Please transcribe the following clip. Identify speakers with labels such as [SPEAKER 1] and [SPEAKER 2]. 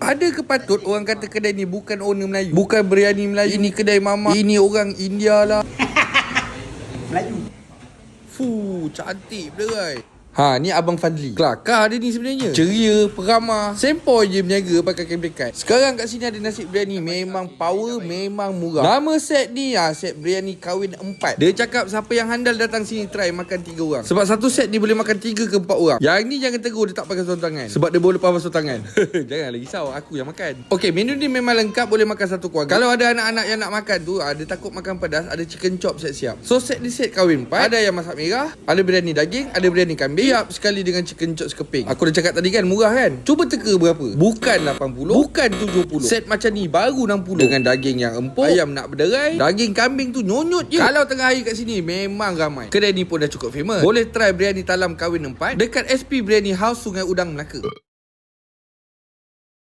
[SPEAKER 1] Ada ke patut orang kata kedai ni bukan owner Melayu, bukan biryani Melayu, ini kedai mama, ini orang India lah.
[SPEAKER 2] Melayu.
[SPEAKER 1] Cantik berai. Ni Abang Fadli. Kelakar dia ni sebenarnya. Ceria, peramah, sempoi je berniaga pakai kain pelikat. Sekarang kat sini ada nasi biryani. Memang power, memang murah. Nama set ni set biryani kahwin 4. Dia cakap siapa yang handal datang sini try makan 3 orang. Sebab satu set ni boleh makan 3 ke 4 orang. Yang ni jangan tegur dia tak pakai sarung tangan, sebab dia boleh lepas basuh tangan. Janganlah risau, aku yang makan. Okey, menu ni memang lengkap, boleh makan satu keluarga. Kalau ada anak-anak yang nak makan tu, dia takut makan pedas, ada chicken chop siap-siap. So set ni set kahwin 4. Ada yang masak merah, ada biryani daging, ada biryani kambing. Siap sekali dengan chicken chop sekeping. Aku dah cakap tadi kan, murah kan? Cuba teka berapa? Bukan 80, bukan 70. Set macam ni baru 60. Dengan daging yang empuk, ayam nak berderai, daging kambing tu nyonyot je. Kalau tengah hari kat sini memang ramai. Kedai ni pun dah cukup famous. Boleh try biryani talam kahwin 4 dekat SP Biryani House Sungai Udang, Melaka.